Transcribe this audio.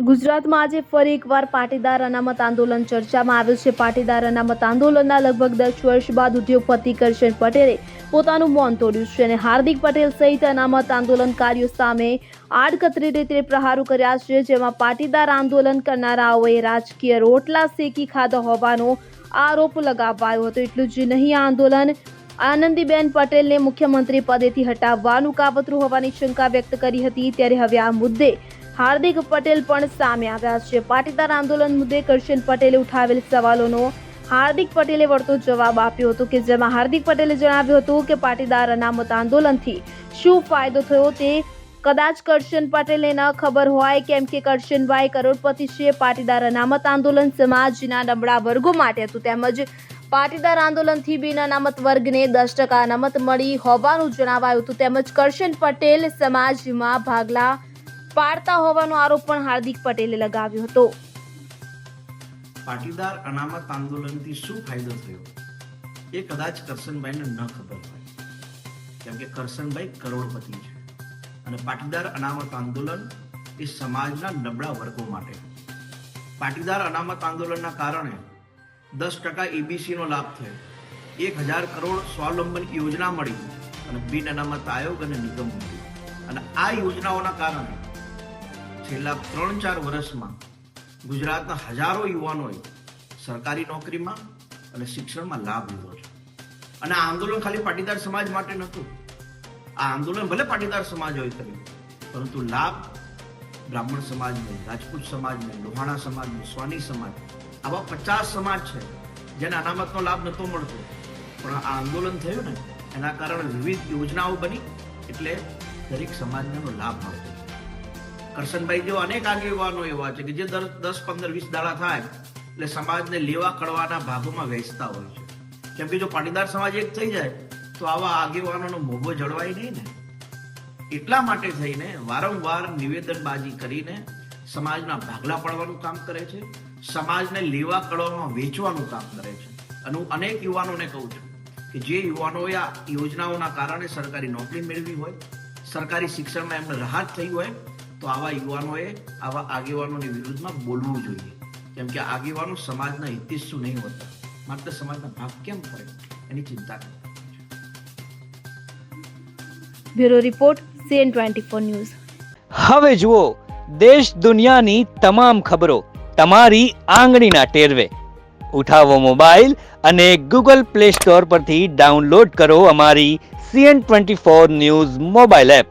ગુજરાતમાં આજે ફરી એકવાર પાટીદાર અનામત આંદોલન ચર્ચામાં આવ્યું છે। પાટીદાર અનામત આંદોલનના લગભગ 10 વર્ષ બાદ ઉદ્યોગપતિ કરશન પટેલે પોતાનું મૌન તોડ્યું છે અને હાર્દિક પટેલ સહિત અનામત આંદોલનકારીઓ સામે આડકતરી રીતે પ્રહારો કર્યા છે, જેમાં પાટીદાર આંદોલન કરનારાઓએ રાજકીય રોટલા શેકી ખાધા હોવાનો આરોપ લગાવાયો હતો। એટલું જ નહીં, આ આંદોલન આનંદીબેન પટેલને મુખ્યમંત્રી પદેથી હટાવવાનું કાવતરું હોવાની શંકા વ્યક્ત કરી હતી। ત્યારે હવે આ મુદ્દે હાર્દિક પટેલ પણ સામે આવ્યા છે। પાટીદાર આંદોલન મુદ્દે કરશન પટેલે ઉઠાવેલ સવાલોનો હાર્દિક પટેલે વળતો જવાબ આપ્યો હતો, કે જેમાં હાર્દિક પટેલે જણાવ્યું હતું કે પાટીદાર અનામત આંદોલનથી શું ફાયદો થયો તે કદાચ કરશન પટેલને ન ખબર હોય, કેમ કે કરશનભાઈ કરોડપતિ છે। પાટીદાર અનામત આંદોલન સમાજના નબળા વર્ગો માટે હતું, તેમજ પાટીદાર આંદોલનથી બિન અનામત વર્ગને 10% અનામત મળી હોવાનું જણાવાયું હતું। તેમજ કરશન પટેલ સમાજમાં ભાગલા પાડતા હોવાનો આરોપ પણ હાર્દિક પટેલે લગાવ્યો હતો। પાટીદાર અનામત આંદોલનથી શું ફાયદો થયો એ કદાચ કરશનભાઈને ન ખબર હોય, કેમ કે કરશનભાઈ કરોડપતિ છે અને પાટીદાર અનામત આંદોલન એ સમાજના નબળા વર્ગો માટે। પાટીદાર અનામત આંદોલનના કારણે 10% EBC નો લાભ થયો, 1000 કરોડ સ્વાવલંબન યોજના મળી અને બિન અનામત આયોગ અને નિગમ મળ્યું। અને આ યોજનાઓના કારણે છેલ્લા 3-4 વર્ષમાં ગુજરાતના હજારો યુવાનોએ સરકારી નોકરીમાં અને શિક્ષણમાં લાભ લીધો છે। અને આ આંદોલન ખાલી પાટીદાર સમાજ માટે નહોતું। આ આંદોલન ભલે પાટીદાર સમાજ હોય કર્યું, પરંતુ લાભ બ્રાહ્મણ સમાજને, રાજપૂત સમાજને, લોહાણા સમાજને, સ્વાની સમાજ, આવા 50 સમાજ છે જેને અનામતનો લાભ નહોતો મળતો, પણ આ આંદોલન થયું ને એના કારણે વિવિધ યોજનાઓ બની, એટલે દરેક સમાજને લાભ મળતો। કરશનભાઈ જેવા અનેક આગેવાનો એવા છે કે જે દર 10, 15, 20 દાડા થાય એટલે સમાજને લેવા કડવાના ભાગોમાં વહેંચતા હોય છે, કેમ કે જો પાટીદાર સમાજ એક થઈ જાય તો આવા આગેવાનોનો મોભો જળવાય નહીં ને। એટલા માટે થઈને વારંવાર નિવેદનબાજી કરીને સમાજના ભાગલા પાડવાનું કામ કરે છે, સમાજને લેવા કડવામાં વેચવાનું કામ કરે છે। અને હું અનેક યુવાનોને કહું છું કે જે યુવાનોએ આ યોજનાઓના કારણે સરકારી નોકરી મેળવી હોય, સરકારી શિક્ષણમાં એમને રાહત થઈ હોય, તો આવા યુવાનોએ આવા આગેવાનોની વિરુદ્ધમાં બોલવું જોઈએ, કેમ કે આગેવાનો સમાજના હિતેચ્છુ નહીં હોતા, માત્ર સમાજના ભાગ કેમ પડે એની ચિંતા કરતા। Bureau report CN24 news. હવે જુઓ દેશ દુનિયાની તમામ ખબરો તમારી આંગળીના ટેરવે। ઉઠાવો મોબાઈલ અને Google Play Store પરથી ડાઉનલોડ કરો અમારી CN24 ન્યૂઝ મોબાઈલ એપ।